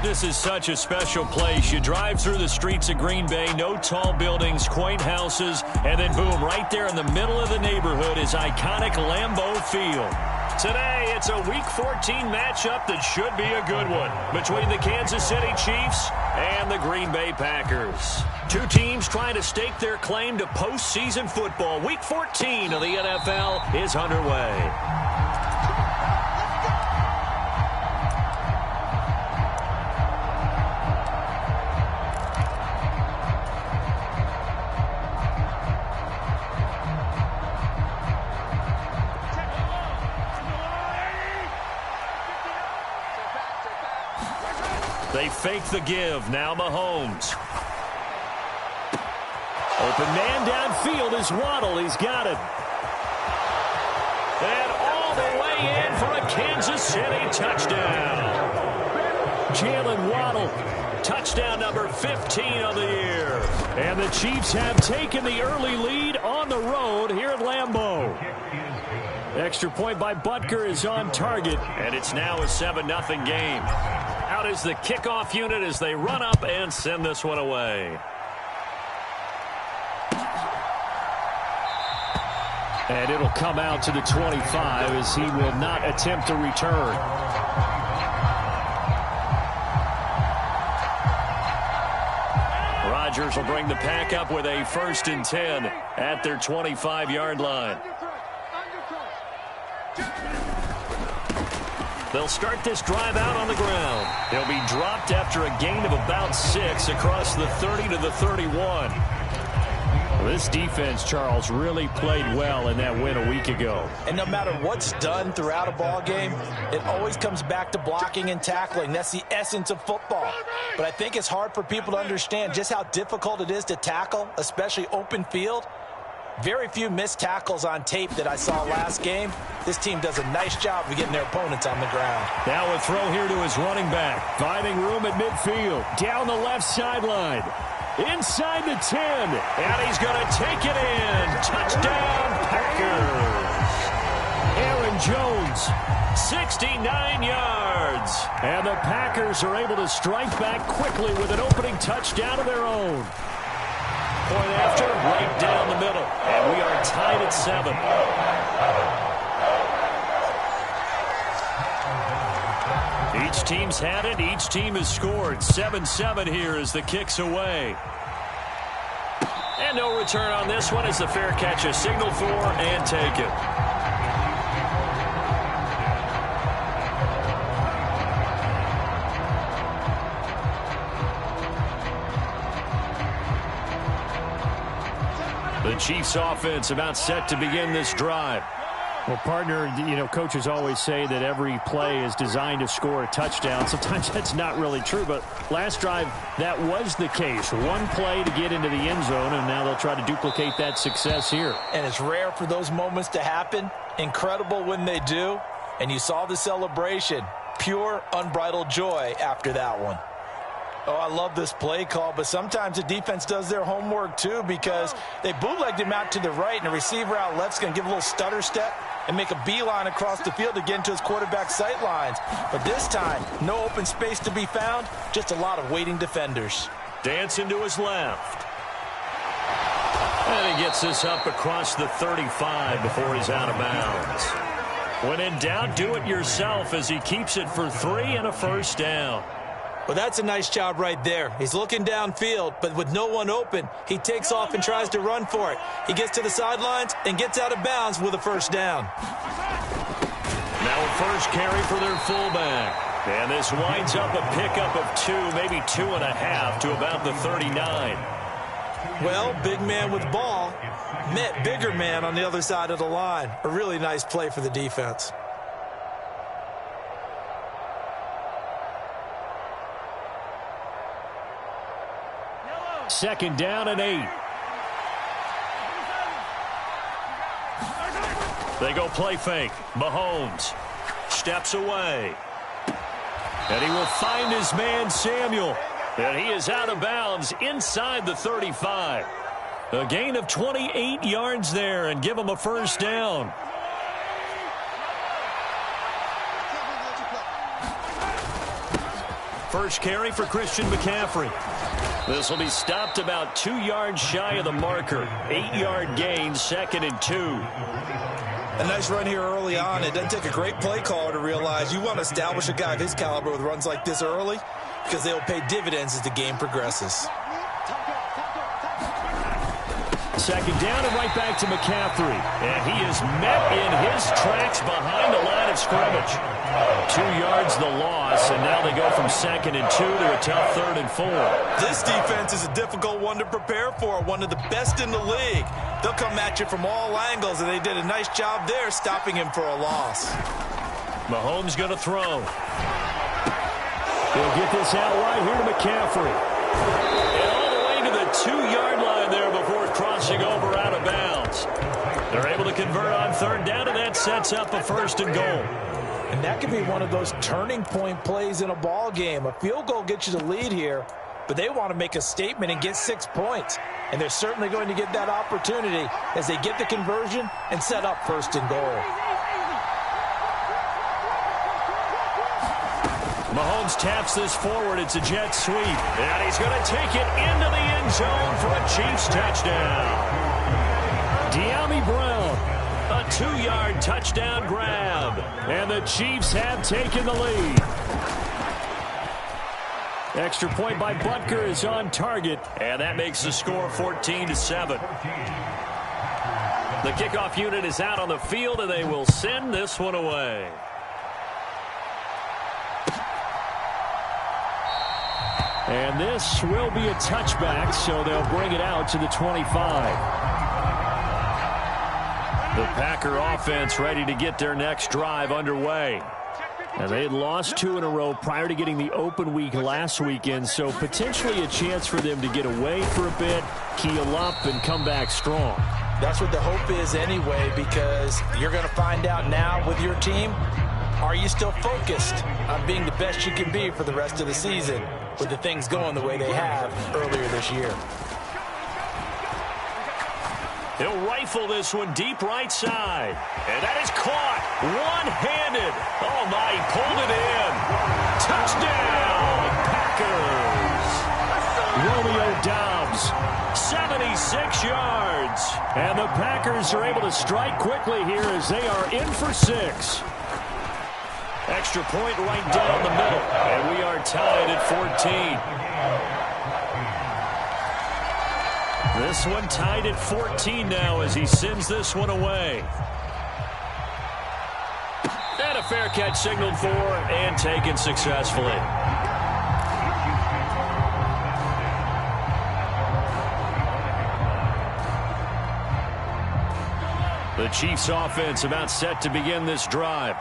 This is such a special place. You drive through the streets of Green Bay, no tall buildings, quaint houses, and then boom, right there in the middle of the neighborhood is iconic Lambeau Field. Today, it's a Week 14 matchup that should be a good one between the Kansas City Chiefs and the Green Bay Packers. Two teams trying to stake their claim to postseason football. Week 14 of the NFL is underway. They fake the give. Now Mahomes. Open man downfield is Waddle. He's got it. And all the way in for a Kansas City touchdown. Jalen Waddle. Touchdown number 15 of the year. And the Chiefs have taken the early lead on the road here at Lambeau. Extra point by Butker is on target. And it's now a 7-0 game. Out is the kickoff unit as they run up and send this one away. And it'll come out to the 25 as he will not attempt to return. Rodgers will bring the pack up with a 1st and 10 at their 25-yard line. They'll start this drive out on the ground. He'll be dropped after a gain of about 6 across the 30 to the 31. This defense, Charles, really played well in that win a week ago. And no matter what's done throughout a ball game, it always comes back to blocking and tackling. That's the essence of football. But I think it's hard for people to understand just how difficult it is to tackle, especially open field. Very few missed tackles on tape that I saw last game. This team does a nice job of getting their opponents on the ground. Now a throw here to his running back. Finding room at midfield. Down the left sideline. Inside the 10. And he's going to take it in. Touchdown, Packers. Aaron Jones, 69 yards. And the Packers are able to strike back quickly with an opening touchdown of their own. Point after, right down the middle. And we are tied at 7. Each team's had it. Each team has scored. 7-7 here as the kick's away. And no return on this one as the fair catch is signaled for and taken. The Chiefs offense about set to begin this drive. Well, partner, coaches always say that every play is designed to score a touchdown. Sometimes that's not really true, but last drive, that was the case. One play to get into the end zone, and now they'll try to duplicate that success here. And it's rare for those moments to happen. Incredible when they do. And you saw the celebration. Pure, unbridled joy after that one. Oh, I love this play call, but sometimes the defense does their homework too because they bootlegged him out to the right, and the receiver out left's going to give a little stutter step and make a beeline across the field to get into his quarterback's sight lines. But this time, no open space to be found, just a lot of waiting defenders. Dancing to his left. And he gets this up across the 35 before he's out of bounds. When in doubt, do it yourself as he keeps it for 3 and a 1st down. Well, that's a nice job right there. He's looking downfield, but with no one open, he takes off and tries to run for it. He gets to the sidelines and gets out of bounds with a 1st down. Now a first carry for their fullback. And this winds up a pickup of 2, maybe 2.5 to about the 39. Well, big man with ball met bigger man on the other side of the line. A really nice play for the defense. Second down and 8. They go play fake. Mahomes steps away. And he will find his man Samuel. And he is out of bounds inside the 35. A gain of 28 yards there and give him a 1st down. first carry for Christian McCaffrey. This will be stopped about 2 yards shy of the marker. 8-yard gain, 2nd and 2. A nice run here early on. It doesn't take a great play caller to realize you want to establish a guy of his caliber with runs like this early because they'll pay dividends as the game progresses. 2nd down and right back to McCaffrey. And he is met in his tracks behind the line of scrimmage. 2 yards the loss, and now they go from 2nd and 2 to a tough 3rd and 4. This defense is a difficult one to prepare for, one of the best in the league. They'll come at you from all angles, and they did a nice job there stopping him for a loss. Mahomes going to throw. He'll get this out right here to McCaffrey. And all the way to the 2-yard line there before crossing over out of bounds. They're able to convert on 3rd down, and that sets up a 1st and goal. And that could be one of those turning point plays in a ball game. A field goal gets you the lead here, but they want to make a statement and get 6 points. And they're certainly going to get that opportunity as they get the conversion and set up 1st and goal. Mahomes taps this forward. It's a jet sweep. And he's going to take it into the end zone for a Chiefs touchdown. De'Ami Brown, a 2-yard touchdown grab. And the Chiefs have taken the lead. Extra point by Butker is on target. And that makes the score 14-7. The kickoff unit is out on the field, and they will send this one away. And this will be a touchback, so they'll bring it out to the 25. The Packer offense ready to get their next drive underway. And they had lost 2 in a row prior to getting the open week last weekend, so potentially a chance for them to get away for a bit, keel up, and come back strong. That's what the hope is anyway, because you're going to find out now with your team, are you still focused on being the best you can be for the rest of the season with the things going the way they have earlier this year? He'll rifle this one deep right side. And that is caught one-handed. Oh, my, he pulled it in. Touchdown, Packers. Romeo Doubs, 76 yards. And the Packers are able to strike quickly here as they are in for 6. Extra point right down the middle. And we are tied at 14. This one tied at 14 now as he sends this one away. And a fair catch signaled for and taken successfully. The Chiefs offense about set to begin this drive.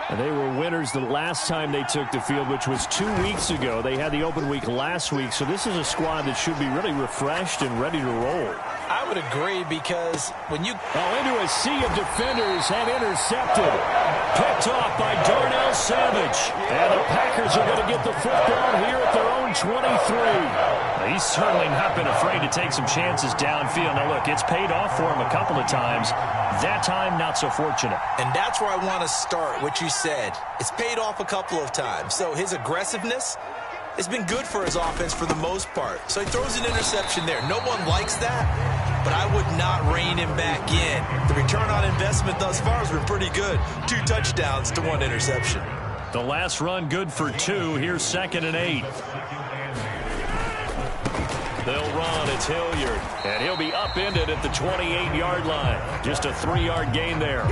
And they were winners the last time they took the field, which was 2 weeks ago. They had the open week last week, so this is a squad that should be really refreshed and ready to roll. I would agree, because when you... into a sea of defenders and intercepted. Picked off by Darnell Savage. And the Packers are going to get the football here at their own 23. He's certainly not been afraid to take some chances downfield. Now, look, it's paid off for him a couple of times. That time, not so fortunate. And that's where I want to start, what you said. It's paid off a couple of times. So his aggressiveness has been good for his offense for the most part. So he throws an interception there. No one likes that, but I would not rein him back in. The return on investment thus far has been pretty good. 2 touchdowns to 1 interception. The last run good for 2. Here's 2nd and 8. They'll run. It's Hilliard. And he'll be upended at the 28-yard line. Just a 3-yard gain there.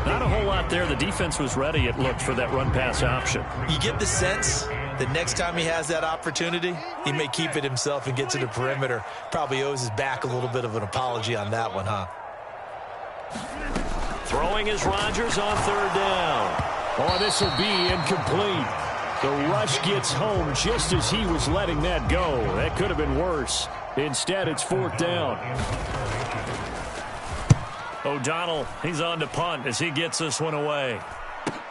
Not a whole lot there. The defense was ready, it looked, for that run-pass option. You get the sense that next time he has that opportunity, he may keep it himself and get to the perimeter. Probably owes his back a little bit of an apology on that one, huh? Throwing is Rodgers on 3rd down. Oh, this will be incomplete. The rush gets home just as he was letting that go. That could have been worse. Instead, it's 4th down. O'Donnell, he's on to punt as he gets this one away.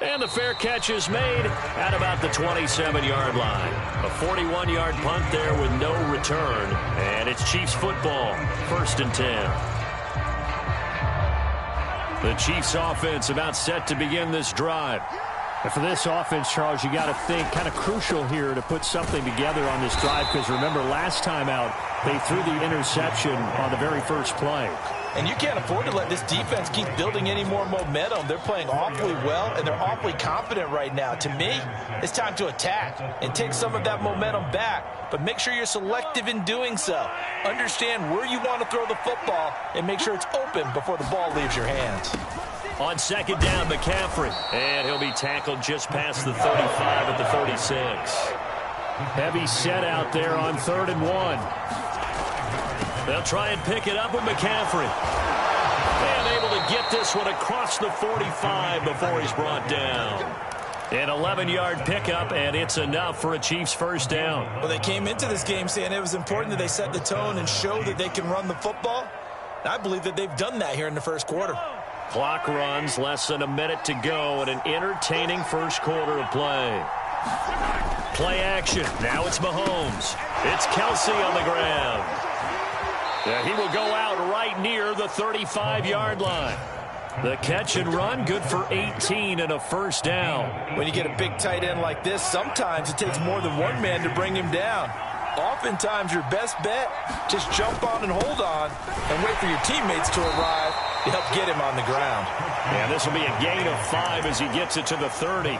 And the fair catch is made at about the 27-yard line. A 41-yard punt there with no return. And it's Chiefs football, 1st and 10. The Chiefs offense about set to begin this drive. And for this offense, Charles, you got to think kind of crucial here to put something together on this drive, because remember last time out they threw the interception on the very first play. And you can't afford to let this defense keep building any more momentum. They're playing awfully well, and they're awfully confident right now. To me, it's time to attack and take some of that momentum back. But make sure you're selective in doing so. Understand where you want to throw the football and make sure it's open before the ball leaves your hands. On second down, McCaffrey. And he'll be tackled just past the 35 at the 36. Heavy set out there on 3rd and 1. They'll try and pick it up with McCaffrey. And able to get this one across the 45 before he's brought down. An 11-yard pickup, and it's enough for a Chiefs first down. Well, they came into this game saying it was important that they set the tone and show that they can run the football. And I believe that they've done that here in the first quarter. Clock runs, less than a minute to go, and an entertaining first quarter of play. Play action. Now it's Mahomes. It's Kelsey on the ground. He will go out right near the 35-yard line. The catch and run, good for 18 and a first down. When you get a big tight end like this, sometimes it takes more than one man to bring him down. Oftentimes, your best bet, just jump on and hold on and wait for your teammates to arrive to help get him on the ground. Yeah, this will be a gain of 5 as he gets it to the 30.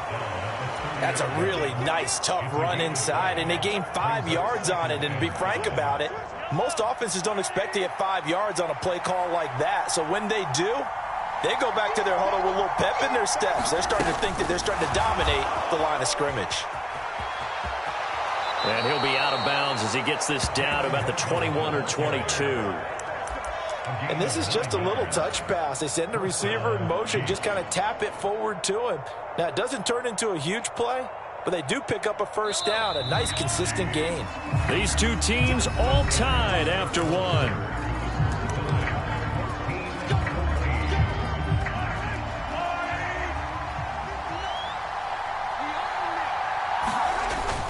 That's a really nice, tough run inside, and they gained 5 yards on it. And to be frank about it, most offenses don't expect to get 5 yards on a play call like that. So when they do, they go back to their huddle with a little pep in their steps. They're starting to think that they're starting to dominate the line of scrimmage. And he'll be out of bounds as he gets this down about the 21 or 22. And this is just a little touch pass. They send the receiver in motion, just kind of tap it forward to him. Now, it doesn't turn into a huge play, but they do pick up a first down, a nice, consistent gain. These two teams all tied after one.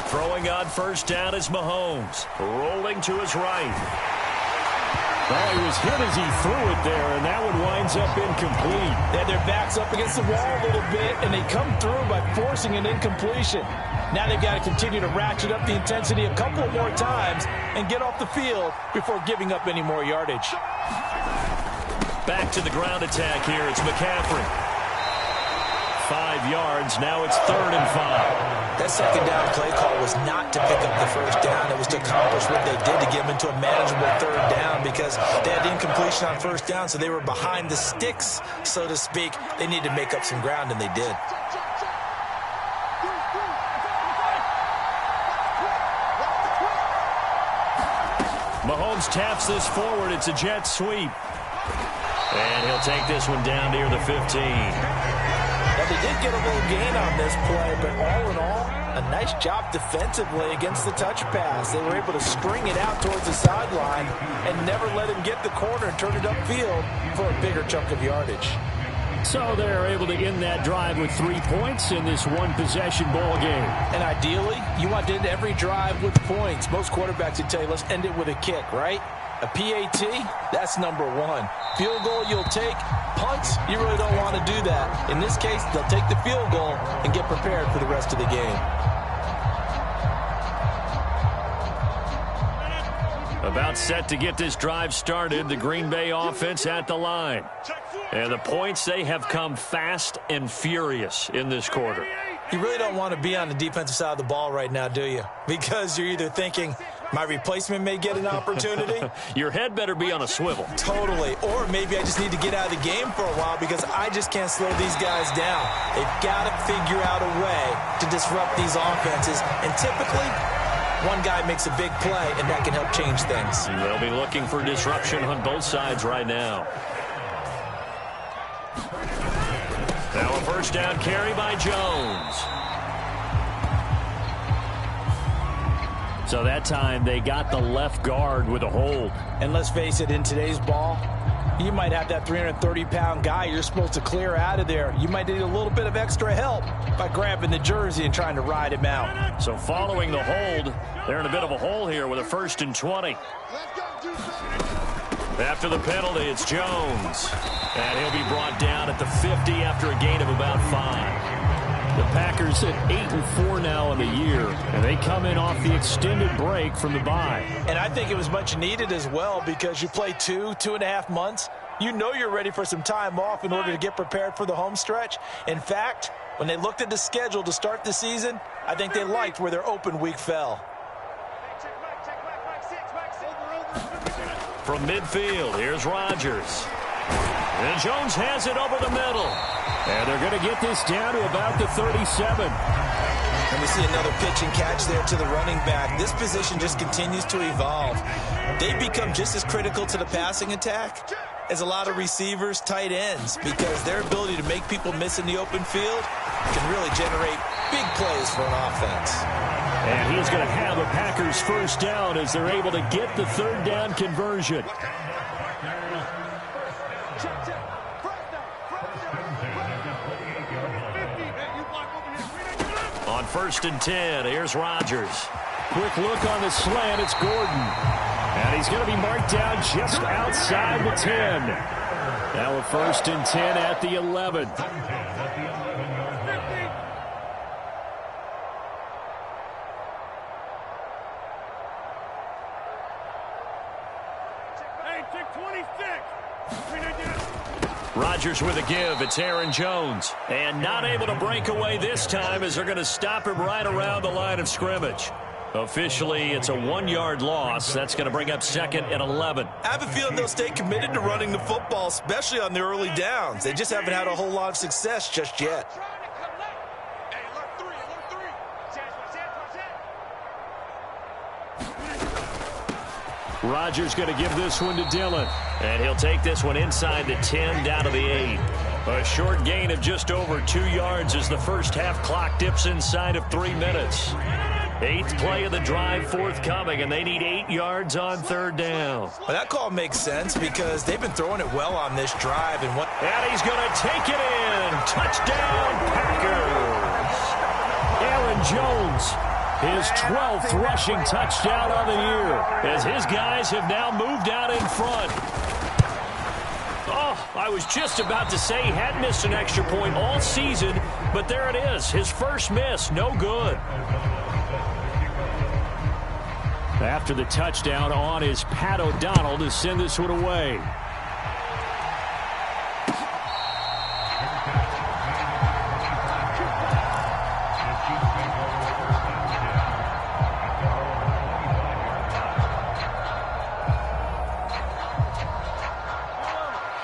Throwing on first down is Mahomes. Rolling to his right. Well, he was hit as he threw it there, and that one winds up incomplete. They had their backs up against the wall a little bit, and they come through by forcing an incompletion. Now they've got to continue to ratchet up the intensity a couple more times and get off the field before giving up any more yardage. Back to the ground attack here. It's McCaffrey. 5 yards. Now it's 3rd and 5. That second down play call was not to pick up the first down. It was to accomplish what they did to get them into a manageable 3rd down, because they had incompletion on first down, so they were behind the sticks, so to speak. They needed to make up some ground, and they did. Mahomes taps this forward. It's a jet sweep. And he'll take this one down near the 15. Now, they did get a little gain on this play, but all in all, a nice job defensively against the touch pass. They were able to string it out towards the sideline and never let him get the corner and turn it upfield for a bigger chunk of yardage. So they're able to end that drive with 3 points in this one-possession ball game. And ideally, you want to end every drive with points. Most quarterbacks would tell you, let's end it with a kick, right? A PAT, that's number 1. Field goal you'll take. Punts, you really don't want to do that. In this case, they'll take the field goal and get prepared for the rest of the game. About set to get this drive started, the Green Bay offense at the line. And the points, they have come fast and furious in this quarter. You really don't want to be on the defensive side of the ball right now, do you? Because you're either thinking, my replacement may get an opportunity. Your head better be on a swivel. Totally. Or maybe I just need to get out of the game for a while because I just can't slow these guys down. They've got to figure out a way to disrupt these offenses. And typically, one guy makes a big play, and that can help change things. They'll be looking for disruption on both sides right now. Now a first down carry by Jones. So that time they got the left guard with a hold. And let's face it, in today's ball, you might have that 330-pound guy you're supposed to clear out of there. You might need a little bit of extra help by grabbing the jersey and trying to ride him out. So following the hold, they're in a bit of a hole here with a 1st and 20. After the penalty, it's Jones. And he'll be brought down at the 50 after a gain of about 5. The Packers at 8-4 now in the year, and they come in off the extended break from the bye. And I think it was much needed as well because you play 2.5 months. You know you're ready for some time off in order to get prepared for the home stretch. In fact, when they looked at the schedule to start the season, I think they liked where their open week fell. From midfield, here's Rodgers. And Jones has it over the middle. And they're going to get this down to about the 37. And we see another pitch and catch there to the running back. This position just continues to evolve. They become just as critical to the passing attack as a lot of receivers, tight ends, because their ability to make people miss in the open field can really generate big plays for an offense. And he's going to have a Packers first down as they're able to get the third down conversion. On 1st and 10, here's Rodgers. Quick look on the slant, it's Gordon. And he's going to be marked down just outside the 10. Now a 1st and 10 at the 11. Rodgers with a give. It's Aaron Jones. And not able to break away this time as they're going to stop him right around the line of scrimmage. Officially, it's a 1-yard loss. That's going to bring up 2nd and 11. I have a feeling they'll stay committed to running the football, especially on the early downs. They just haven't had a whole lot of success just yet. Rodgers going to give this one to Dillon. And he'll take this one inside the 10 down to the 8. A short gain of just over 2 yards as the first half clock dips inside of 3 minutes. 8th play of the drive forthcoming, and they need 8 yards on 3rd down. Well, that call makes sense because they've been throwing it well on this drive. And he's going to take it in. Touchdown, Packers. Aaron Jones, his 12th rushing touchdown on the year, as his guys have now moved out in front. Oh, I was just about to say he hadn't missed an extra point all season, but there it is. His first miss, no good. After the touchdown on is Pat O'Donnell to send this one away.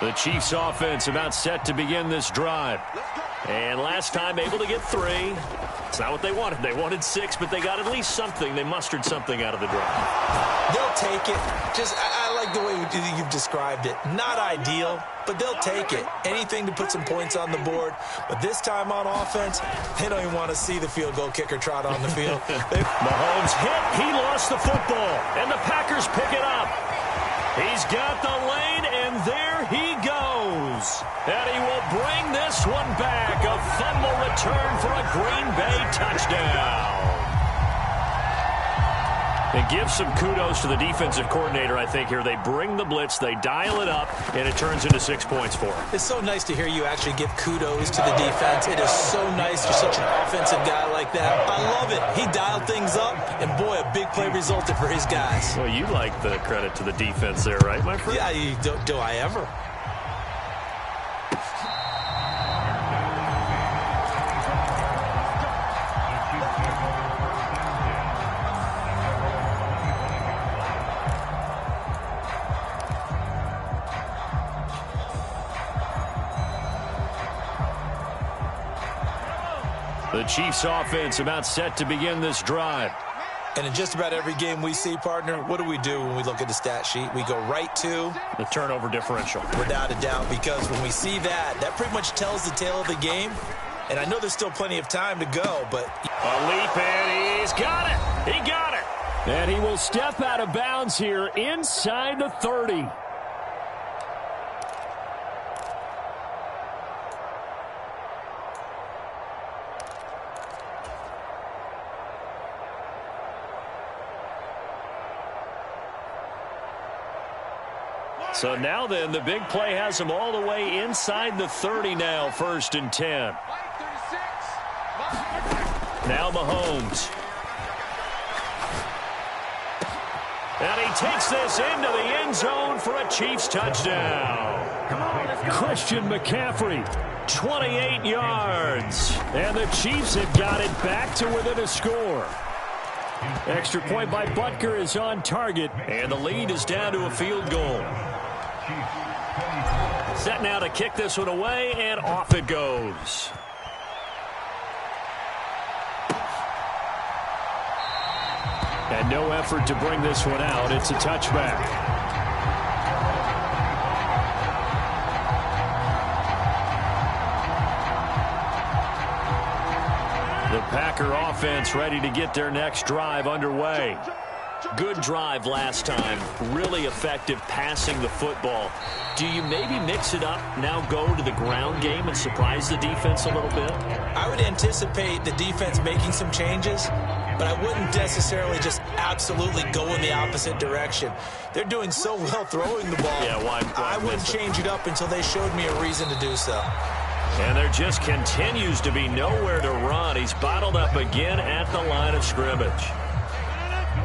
The Chiefs offense about set to begin this drive. And last time able to get 3. It's not what they wanted. They wanted 6, but they got at least something. They mustered something out of the drive. They'll take it. I like the way you've described it. Not ideal, but they'll take it. Anything to put some points on the board. But this time on offense, they don't even want to see the field goal kicker trot on the field. Mahomes hit. He lost the football. And the Packers pick it up. He's got the lane, and there he goes. And he will bring this one back. A fumble return for a Green Bay touchdown. And give some kudos to the defensive coordinator, I think, here. They bring the blitz, they dial it up, and it turns into 6 points for them. It's so nice to hear you actually give kudos to the defense. It is so nice for such an offensive guy like that. I love it. He dialed things up, and boy, a big play resulted for his guys. Well, you like the credit to the defense there, right, my friend? Yeah, do I ever? The Chiefs offense about set to begin this drive. And in just about every game we see, partner, what do when we look at the stat sheet? We go right to the turnover differential. Without a doubt, because when we see that pretty much tells the tale of the game. And I know there's still plenty of time to go, but a leap, and he's got it. He got it. And he will step out of bounds here inside the 30. So now then, the big play has him all the way inside the 30 now, 1st and 10. Now Mahomes. And he takes this into the end zone for a Chiefs touchdown. Christian McCaffrey, 28 yards. and the Chiefs have got it back to within a score. Extra point by Butker is on target. And the lead is down to a field goal. Set now to kick this one away, and off it goes. And no effort to bring this one out. It's a touchback. The Packer offense ready to get their next drive underway. Good drive last time. Really effective passing the football. Do you maybe mix it up, now go to the ground game and surprise the defense a little bit? I would anticipate the defense making some changes, but I wouldn't necessarily just absolutely go in the opposite direction. They're doing so well throwing the ball. Yeah, why I wouldn't change it up until they showed me a reason to do so. And there just continues to be nowhere to run. He's bottled up again at the line of scrimmage.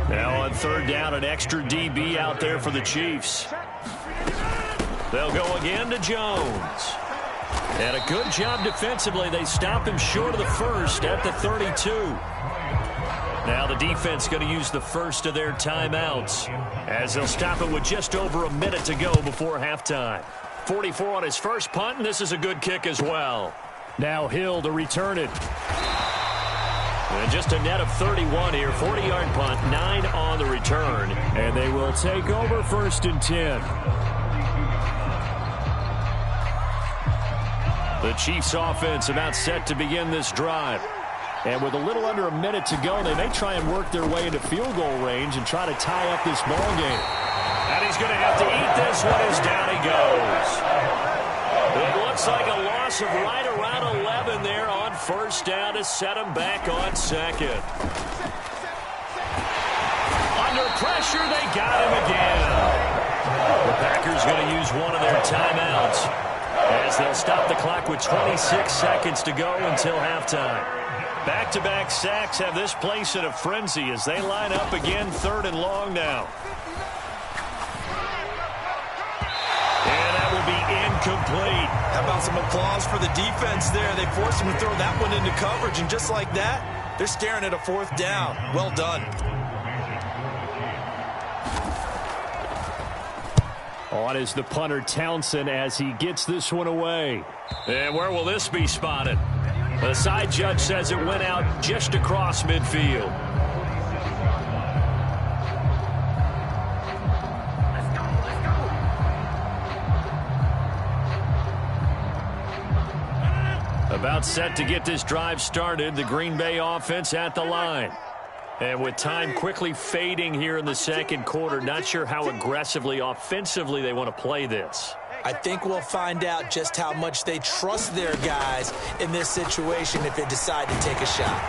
Now on third down, an extra DB out there for the Chiefs. They'll go again to Jones. And a good job defensively. They stop him short of the first at the 32. Now the defense going to use the first of their timeouts as they'll stop it with just over a minute to go before halftime. 44 on his first punt, and this is a good kick as well. Now Hill to return it. And just a net of 31 here. 40-yard punt, 9 on the return. And they will take over 1st and 10. The Chiefs offense about set to begin this drive. And with a little under a minute to go, they may try and work their way into field goal range and try to tie up this ball game. And he's going to have to eat this one as down he goes. It looks like a loss of right around 11 there on first down to set him back on second. Under pressure, they got him again. The Packers going to use one of their timeouts as they'll stop the clock with 26 seconds to go until halftime. Back-to-back sacks have this place in a frenzy as they line up again, 3rd and long now. And that will be incomplete. How about some applause for the defense there? They forced him to throw that one into coverage, and just like that, they're staring at a 4th down. Well done. On is the punter Townsend as he gets this one away. And where will this be spotted? The side judge says it went out just across midfield. About set to get this drive started, the Green Bay offense at the line. And with time quickly fading here in the second quarter, not sure how aggressively, offensively they want to play this. I think we'll find out just how much they trust their guys in this situation if they decide to take a shot.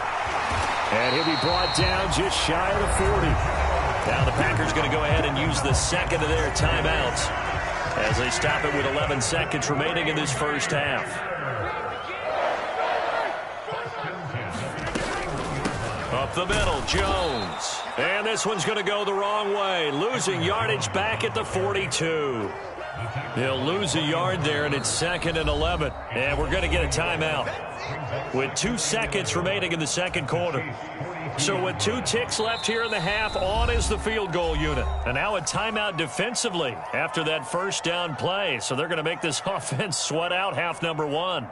And he'll be brought down just shy of the 40. Now the Packers going to go ahead and use the second of their timeouts as they stop it with 11 seconds remaining in this first half. Up the middle, Jones. And this one's going to go the wrong way, losing yardage back at the 42. He'll lose a yard there, and it's 2nd and 11. And we're going to get a timeout with 2 seconds remaining in the second quarter. So with 2 ticks left here in the half, on is the field goal unit. And now a timeout defensively after that first down play. So they're going to make this offense sweat out half number 1.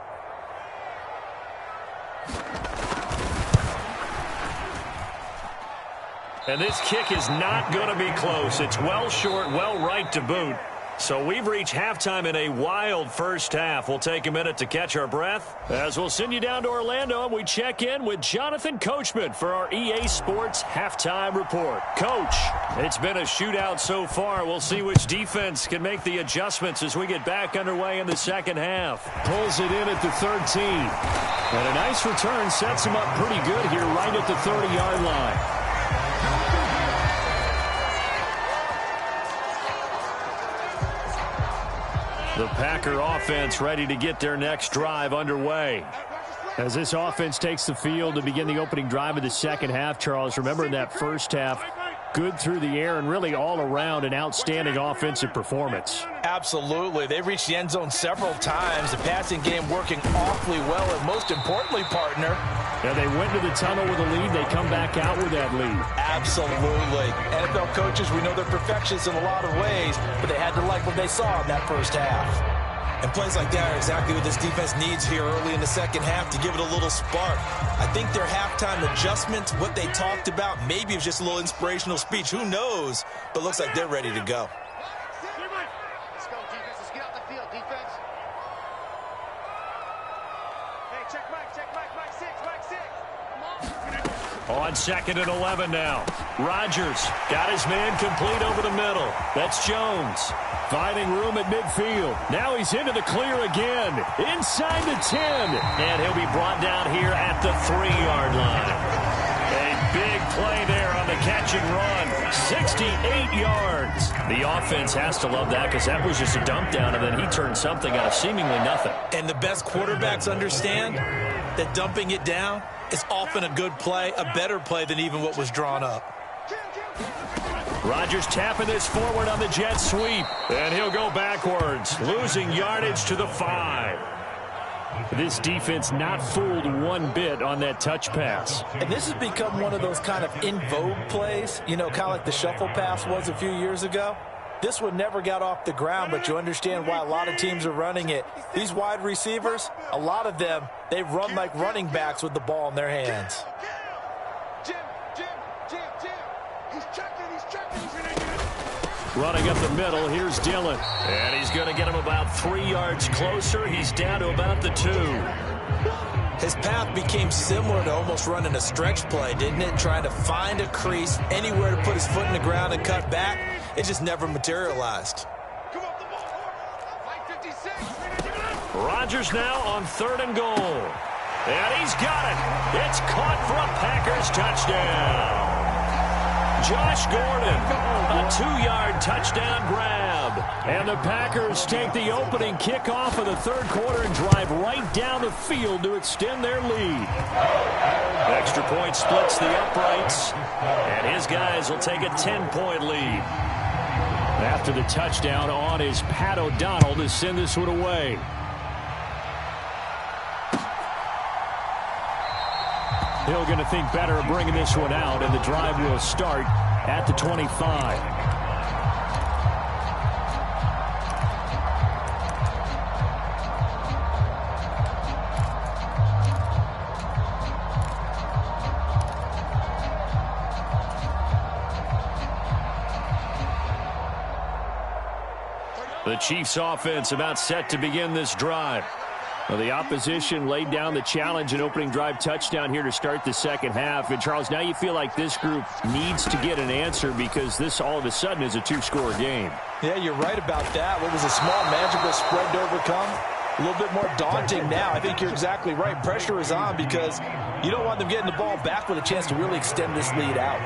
And this kick is not going to be close. It's well short, well right to boot. So we've reached halftime in a wild first half. We'll take a minute to catch our breath as we'll send you down to Orlando and we check in with Jonathan Coachman for our EA Sports Halftime Report. Coach, it's been a shootout so far. We'll see which defense can make the adjustments as we get back underway in the second half. Pulls it in at the 13. And a nice return sets him up pretty good here right at the 30-yard line. The Packer offense ready to get their next drive underway. As this offense takes the field to begin the opening drive of the second half, Charles, remember in that first half, good through the air and really all around an outstanding offensive performance. Absolutely. They reached the end zone several times. The passing game working awfully well, and most importantly, partner, yeah, they went to the tunnel with a lead. They come back out with that lead. Absolutely. NFL coaches, we know they're perfectionists in a lot of ways, but they had to like what they saw in that first half. And plays like that are exactly what this defense needs here early in the second half to give it a little spark. I think their halftime adjustments, what they talked about, maybe it was just a little inspirational speech. Who knows? But looks like they're ready to go. Let's go, defense. Let's get out the field, defense. Hey, check Mike, Mike 6. On 2nd and 11 now. Rodgers got his man complete over the middle. That's Jones. Finding room at midfield. Now he's into the clear again. Inside the 10. And he'll be brought down here at the 3-yard line. A big play there on the catch and run. 68 yards. The offense has to love that because that was just a dump down, and then he turned something out of seemingly nothing. And the best quarterbacks understand that dumping it down is often a good play, a better play than even what was drawn up. Rodgers tapping this forward on the jet sweep. And he'll go backwards, losing yardage to the 5. This defense not fooled one bit on that touch pass. And this has become one of those kind of in vogue plays, you know, kind of like the shuffle pass was a few years ago. This one never got off the ground, but you understand why a lot of teams are running it. These wide receivers, a lot of them, they run like running backs with the ball in their hands. Jim. He's checking. Running up the middle, here's Dillon. And he's going to get him about 3 yards closer. He's down to about the 2. His path became similar to almost running a stretch play, didn't it? Trying to find a crease, anywhere to put his foot in the ground and cut back. It just never materialized. Come off the ball. 56. Rodgers now on 3rd and goal. And he's got it. It's caught for a Packers touchdown. Josh Gordon, a 2-yard touchdown grab. And the Packers take the opening kickoff of the third quarter and drive right down the field to extend their lead. Extra point splits the uprights, and his guys will take a 10-point lead. After the touchdown on is Pat O'Donnell to send this one away. Hill going to think better of bringing this one out, and the drive will start at the 25. The Chiefs offense about set to begin this drive. Well, the opposition laid down the challenge and opening drive touchdown here to start the second half. And, Charles, now you feel like this group needs to get an answer because this all of a sudden is a 2-score game. Yeah, you're right about that. What was a small magical spread to overcome? A little bit more daunting now. I think you're exactly right. Pressure is on because you don't want them getting the ball back with a chance to really extend this lead out.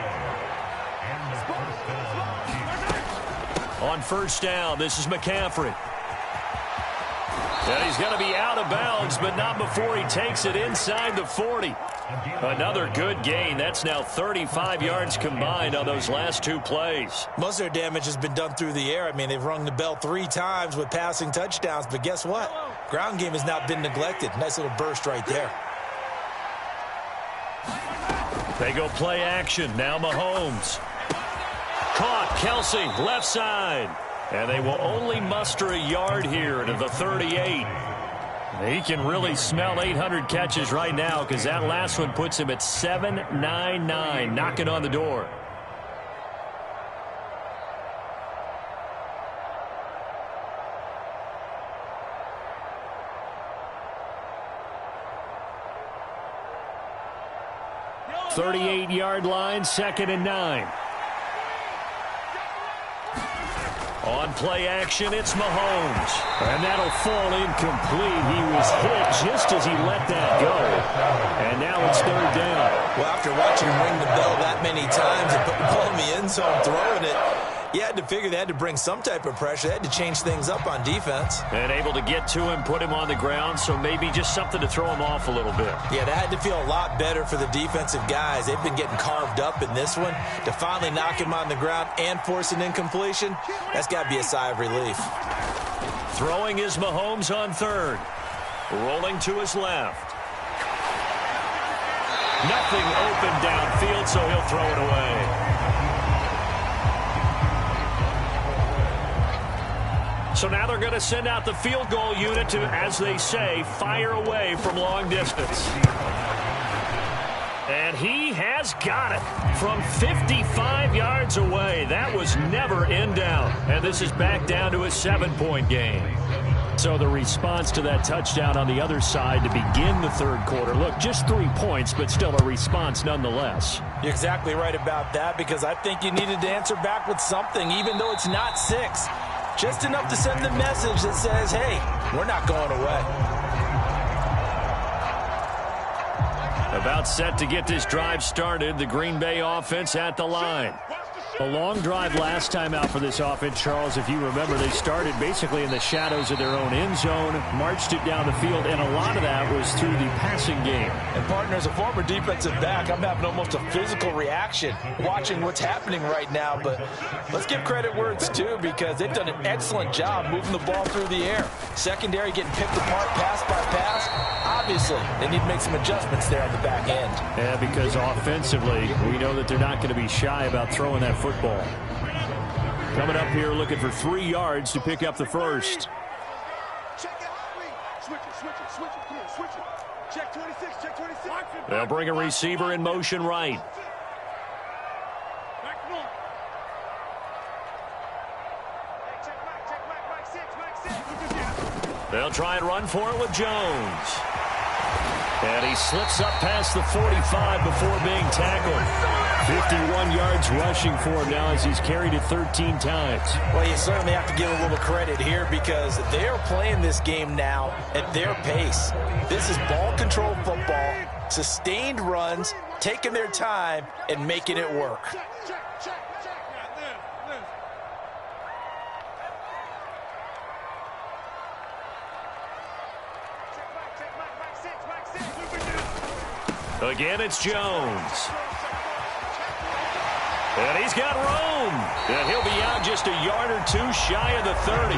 On first down, this is McCaffrey. And he's going to be out of bounds, but not before he takes it inside the 40. Another good gain. That's now 35 yards combined on those last 2 plays. Most of their damage has been done through the air. I mean, they've rung the bell 3 times with passing touchdowns, but guess what? Ground game has not been neglected. Nice little burst right there. They go play action. Now Mahomes. Caught. Kelsey, left side. And they will only muster a yard here to the 38. He can really smell 800 catches right now because that last one puts him at 799, knocking on the door. The 38-yard line, 2nd and 9. On play action, it's Mahomes. And that'll fall incomplete. He was hit just as he let that go. And now it's 3rd down. Well, after watching him ring the bell that many times and put the ball in the end zone, throwing it, You had to figure they had to bring some type of pressure. They had to change things up on defense. And able to get to him, put him on the ground, so maybe just something to throw him off a little bit. Yeah, that had to feel a lot better for the defensive guys. They've been getting carved up in this one. To finally knock him on the ground and force an incompletion, that's got to be a sigh of relief. Throwing is Mahomes on third. Rolling to his left. Nothing open downfield, so he'll throw it away. So now they're going to send out the field goal unit to, as they say, fire away from long distance. And he has got it from 55 yards away. That was never in doubt. And this is back down to a 7-point game. So the response to that touchdown on the other side to begin the third quarter. Look, just 3 points, but still a response nonetheless. You're exactly right about that, because I think you needed to answer back with something, even though it's not 6. Just enough to send the message that says, hey, we're not going away. About set to get this drive started, the Green Bay offense at the line. A long drive last time out for this offense, Charles. If you remember, they started basically in the shadows of their own end zone, marched it down the field, and a lot of that was through the passing game. And, partner, as a former defensive back, I'm having almost a physical reaction watching what's happening right now. But let's give credit where it's due, because they've done an excellent job moving the ball through the air. Secondary getting picked apart pass by pass. Obviously, they need to make some adjustments there on the back end. Yeah, because offensively, we know that they're not going to be shy about throwing that football. Coming up here looking for 3 yards to pick up the first. They'll bring a receiver in motion right. They'll try and run for it with Jones. And he slips up past the 45 before being tackled. 51 yards rushing for him now as he's carried it 13 times. Well, you certainly have to give a little credit here, because they are playing this game now at their pace. This is ball control football, sustained runs, taking their time, and making it work. Again, it's Jones. And he's got room. And he'll be out just a yard or 2 shy of the 30.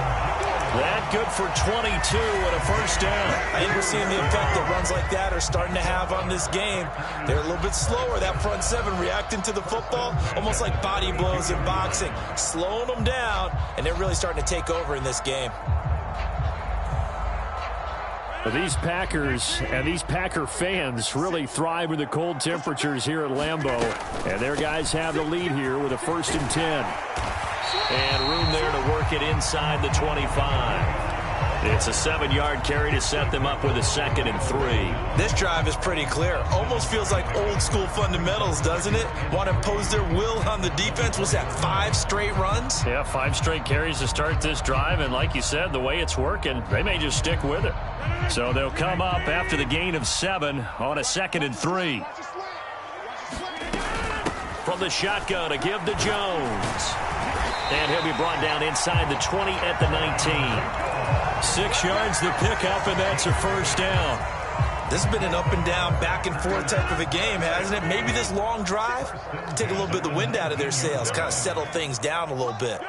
That good for 22 and a first down. I think we're seeing the effect that runs like that are starting to have on this game. They're a little bit slower, that front seven, reacting to the football, almost like body blows in boxing, slowing them down, and they're really starting to take over in this game. Well, these Packers and these Packer fans really thrive with the cold temperatures here at Lambeau. And their guys have the lead here with a 1st and 10. And room there to work it inside the 25. It's a 7-yard carry to set them up with a 2nd and 3. This drive is pretty clear. Almost feels like old school fundamentals, doesn't it? Want to impose their will on the defense. Was that 5 straight runs? Yeah, 5 straight carries to start this drive. And like you said, the way it's working, they may just stick with it. So they'll come up after the gain of 7 on a 2nd and 3. From the shotgun to give to Jones. And he'll be brought down inside the 20 at the 19. 6 yards the pickup, and that's a first down. This has been an up and down, back and forth type of a game, hasn't it? Maybe this long drive can take a little bit of the wind out of their sails, kind of settle things down a little bit.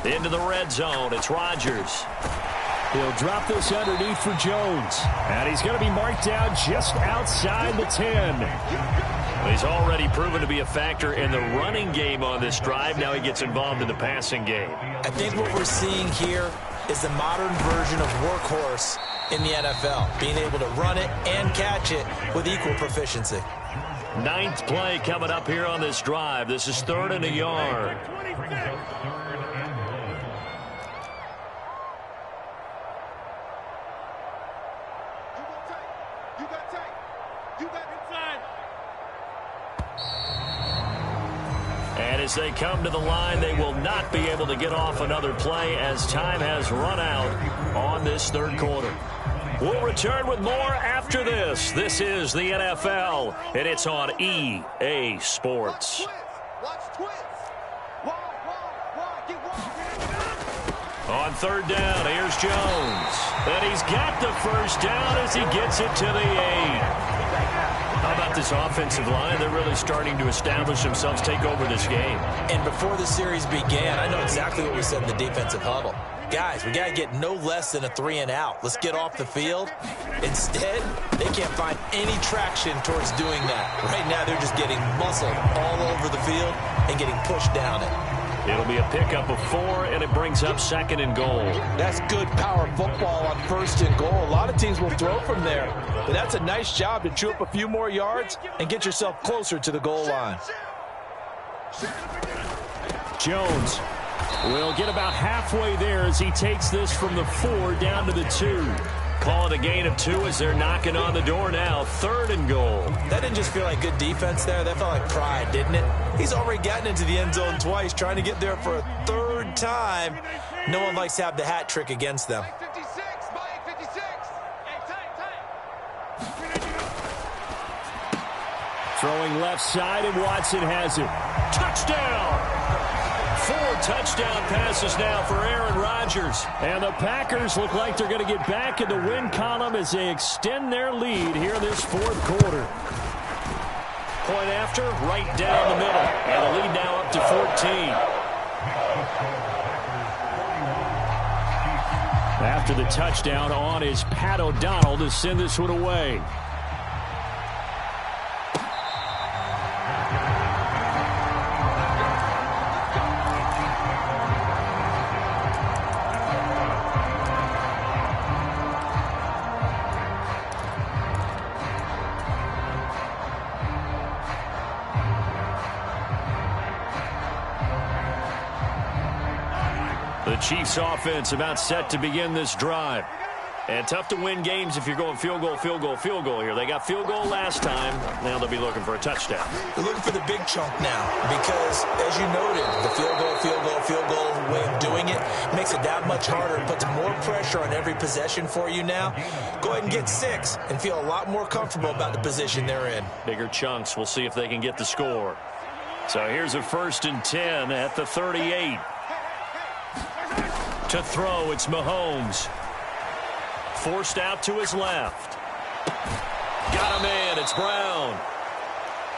Into the red zone, it's Rodgers. He'll drop this underneath for Jones. And he's going to be marked down just outside the 10. He's already proven to be a factor in the running game on this drive. Now he gets involved in the passing game. I think what we're seeing here is the modern version of workhorse in the NFL, being able to run it and catch it with equal proficiency. 9th play coming up here on this drive. This is 3rd and a yard. And as they come to the line, they will not be able to get off another play as time has run out on this third quarter. We'll return with more after this. This is the NFL, and it's on EA Sports. On third down, here's Jones. And he's got the first down as he gets it to the 8. How about this offensive line? They're really starting to establish themselves, take over this game. And before the series began, I know exactly what we said in the defensive huddle. Guys, we got to get no less than a 3-and-out. Let's get off the field. Instead, they can't find any traction towards doing that. Right now, they're just getting muscled all over the field and getting pushed down it. It'll be a pickup of 4, and it brings up 2nd and goal. That's good power football on 1st and goal. A lot of teams will throw from there, but that's a nice job to chew up a few more yards and get yourself closer to the goal line. Jones will get about halfway there as he takes this from the 4 down to the 2. Call it a gain of 2 as they're knocking on the door now. 3rd and goal. That didn't just feel like good defense there. That felt like pride, didn't it? He's already gotten into the end zone twice, trying to get there for a 3rd time. No one likes to have the hat trick against them. Throwing left side, and Watson has it. Touchdown! 4 touchdown passes now for Aaron Rodgers. And the Packers look like they're going to get back in the win column as they extend their lead here in this 4th quarter. Point after, right down the middle. And the lead now up to 14. After the touchdown on is Pat O'Donnell to send this one away. The Chiefs offense about set to begin this drive. And tough to win games if you're going field goal, field goal, field goal here. They got field goal last time. Now they'll be looking for a touchdown. They're looking for the big chunk now because, as you noted, the field goal, field goal, field goal way of doing it makes it that much harder and puts more pressure on every possession for you now. Go ahead and get 6 and feel a lot more comfortable about the position they're in. Bigger chunks. We'll see if they can get the score. So here's a 1st and 10 at the 38. To throw, it's Mahomes. Forced out to his left. Got him in. It's Brown.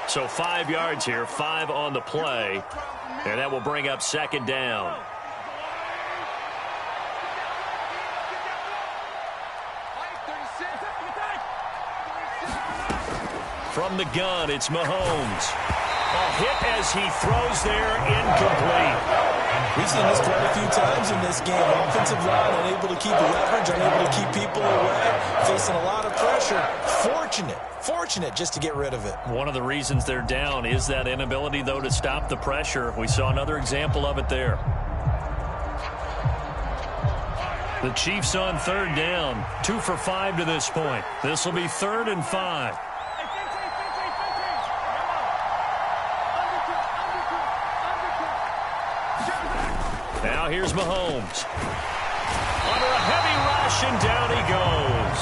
So 5 yards here, 5 on the play. And that will bring up 2nd down. From the gun, it's Mahomes. A hit as he throws there, incomplete. We've seen this quite a few times in this game. Offensive line unable to keep leverage, unable to keep people away, facing a lot of pressure. Fortunate just to get rid of it. One of the reasons they're down is that inability, though, to stop the pressure. We saw another example of it there. The Chiefs on 3rd down. 2 for 5 to this point. This will be 3rd and 5. Now here's Mahomes. Under a heavy rush, and down he goes.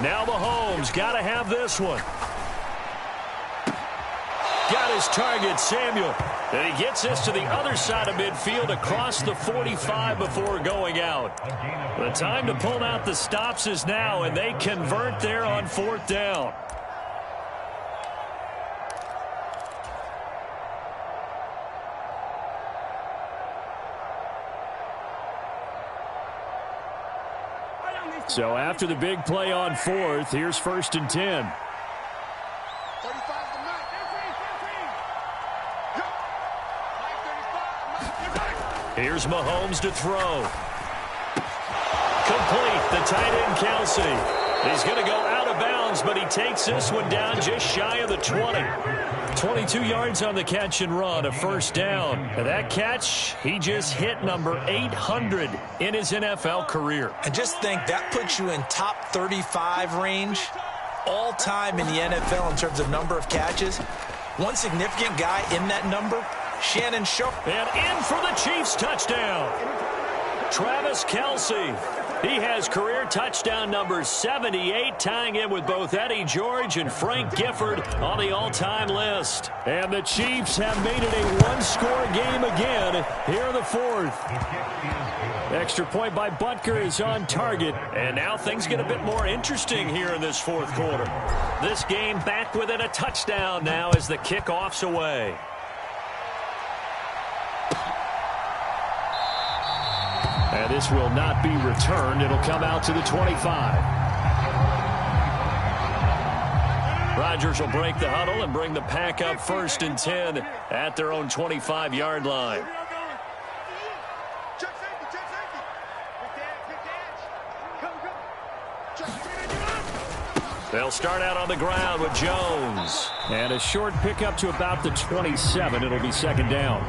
Now Mahomes got to have this one. Got his target, Samuel. And he gets this to the other side of midfield across the 45 before going out. The time to pull out the stops is now, and they convert there on 4th down. So after the big play on 4th, here's 1st and 10. Here's Mahomes to throw. Complete. The tight end, Kelsey. He's going to go out of bounds, but he takes this one down just shy of the 20. 22 yards on the catch and run, a 1st down. And that catch, he just hit number 800 in his NFL career. And just think, that puts you in top 35 range all time in the NFL in terms of number of catches. One significant guy in that number Shannon Sharpe. And in for the Chiefs touchdown. Travis Kelce. He has career touchdown number 78, tying in with both Eddie George and Frank Gifford on the all-time list. And the Chiefs have made it a one-score game again here in the fourth. Extra point by Butker is on target. And now things get a bit more interesting here in this fourth quarter. This game back within a touchdown now as the kickoff's away. And this will not be returned. It'll come out to the 25. Rodgers will break the huddle and bring the pack up 1st and 10 at their own 25-yard line. They'll start out on the ground with Jones. And a short pickup to about the 27. It'll be 2nd down.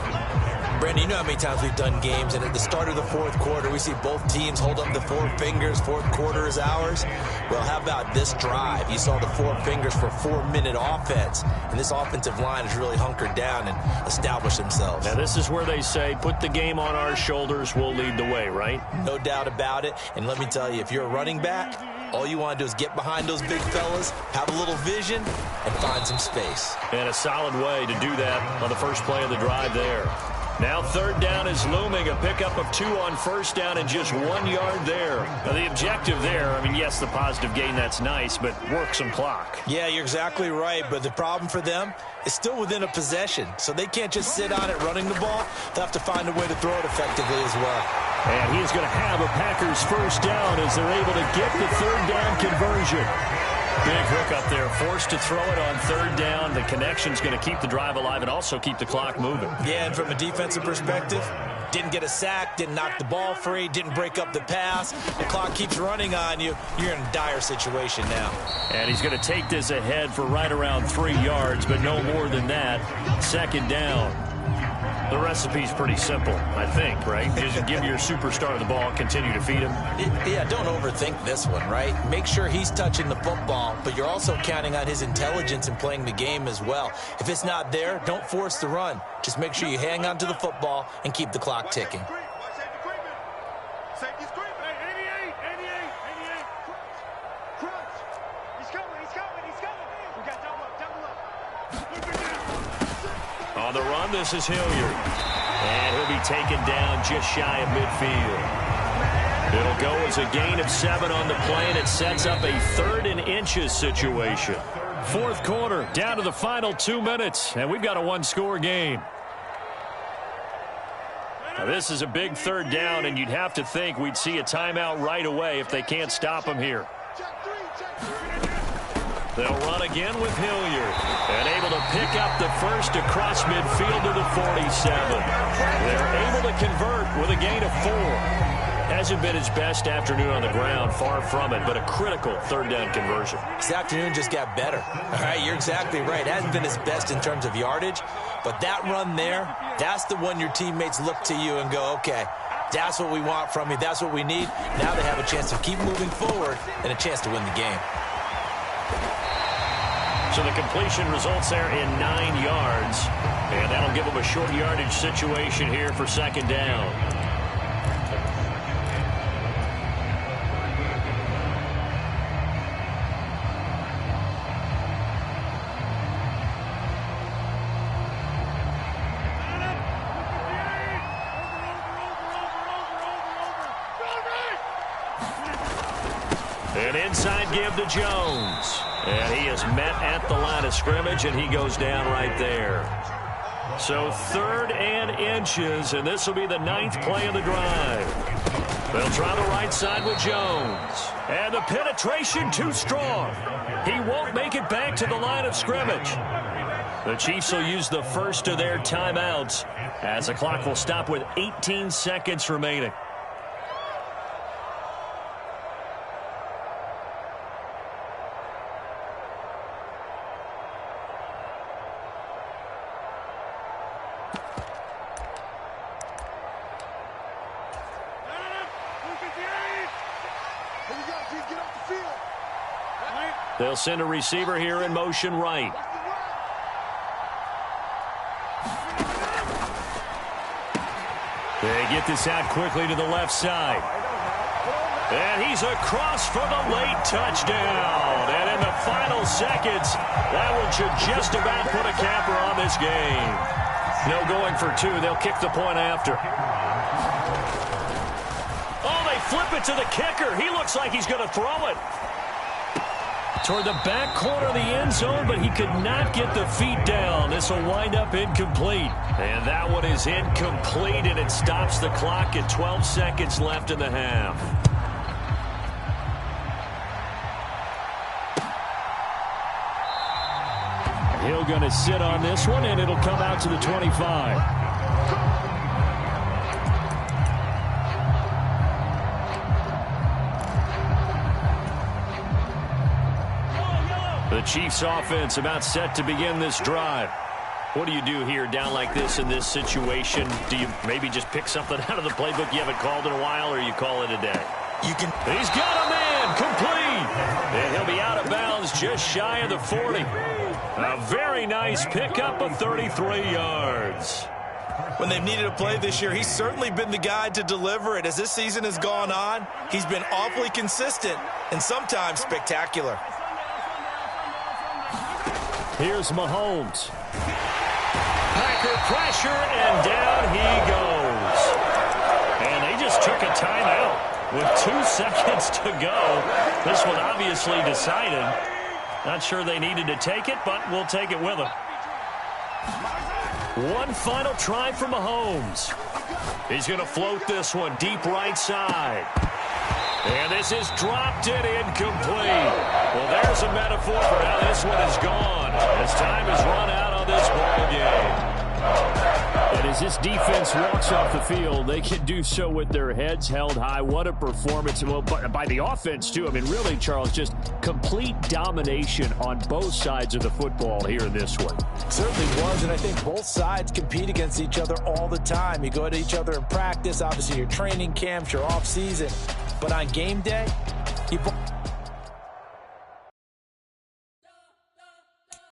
Brandon, you know how many times we've done games, and at the start of the fourth quarter, we see both teams hold up the 4 fingers. Fourth quarter is ours. Well, how about this drive? You saw the 4 fingers for 4-minute offense, and this offensive line has really hunkered down and established themselves. Now, this is where they say, put the game on our shoulders, we'll lead the way, right? No doubt about it. And let me tell you, if you're a running back, all you want to do is get behind those big fellas, have a little vision, and find some space. And a solid way to do that on the first play of the drive there. Now 3rd down is looming, a pickup of 2 on 1st down and just 1 yard there. Now the objective there, I mean, yes, the positive gain, that's nice, but work some clock. Yeah, you're exactly right, but the problem for them is still within a possession, so they can't just sit on it running the ball. They'll have to find a way to throw it effectively as well. And he's going to have a Packers 1st down as they're able to get the 3rd down conversion. Big hookup there, forced to throw it on 3rd down. The connection's going to keep the drive alive and also keep the clock moving. Yeah, and from a defensive perspective, didn't get a sack, didn't knock the ball free, didn't break up the pass. The clock keeps running on you. You're in a dire situation now. And he's going to take this ahead for right around 3 yards, but no more than that. 2nd down. The recipe's pretty simple, I think, right? Just give your superstar the ball, continue to feed him. Yeah, don't overthink this one, right? Make sure he's touching the football, but you're also counting on his intelligence in playing the game as well. If it's not there, don't force the run. Just make sure you hang on to the football and keep the clock ticking. On the run, this is Hilliard. And he'll be taken down just shy of midfield. It'll go as a gain of 7 on the play, and it sets up a 3rd and inches situation. Fourth quarter, down to the final 2 minutes, and we've got a one-score game. Now, this is a big 3rd down, and you'd have to think we'd see a timeout right away if they can't stop him here. They'll run again with Hilliard. And able to pick up the first across midfield to the 47. They're able to convert with a gain of 4. Hasn't been his best afternoon on the ground, far from it, but a critical 3rd down conversion. This afternoon just got better. All right, you're exactly right. It hasn't been his best in terms of yardage, but that run there, that's the one your teammates look to you and go, okay, that's what we want from you. That's what we need. Now they have a chance to keep moving forward and a chance to win the game. So the completion results there in 9 yards. And that'll give them a short yardage situation here for 2nd down. An inside give to Jones. And he is met at the line of scrimmage, and he goes down right there. So 3rd and inches, and this will be the 9th play of the drive. They'll try the right side with Jones. And the penetration too strong. He won't make it back to the line of scrimmage. The Chiefs will use the first of their timeouts as the clock will stop with 18 seconds remaining. They'll send a receiver here in motion right. They get this out quickly to the left side. And he's across for the late touchdown. And in the final seconds, that one should just about put a capper on this game. No going for two. They'll kick the point after. Oh, they flip it to the kicker. He looks like he's going to throw it toward the back corner of the end zone, but he could not get the feet down. This will wind up incomplete. And that one is incomplete, and it stops the clock at 12 seconds left in the half. Hill going to sit on this one, and it'll come out to the 25. The Chiefs offense about set to begin this drive. What do you do here down like this in this situation? Do you maybe just pick something out of the playbook you haven't called in a while, or you call it a day? He's got a man complete. And he'll be out of bounds just shy of the 40. A very nice pickup of 33 yards. When they've needed a play this year, he's certainly been the guy to deliver it. As this season has gone on, he's been awfully consistent and sometimes spectacular. Here's Mahomes. Packer pressure, and down he goes. And they just took a timeout with 2 seconds to go. This one obviously decided. Not sure they needed to take it, but we'll take it with them. One final try for Mahomes. He's going to float this one deep right side. And this is dropped and incomplete. Well, there's a metaphor for how this one is gone, as time has run out on this ball game. And as this defense walks off the field, they can do so with their heads held high. What a performance. Well, by the offense, too. I mean, really, Charles, just complete domination on both sides of the football here in this one. Certainly was, and I think both sides compete against each other all the time. You go to each other in practice, obviously your training camps, your off season. But on game day,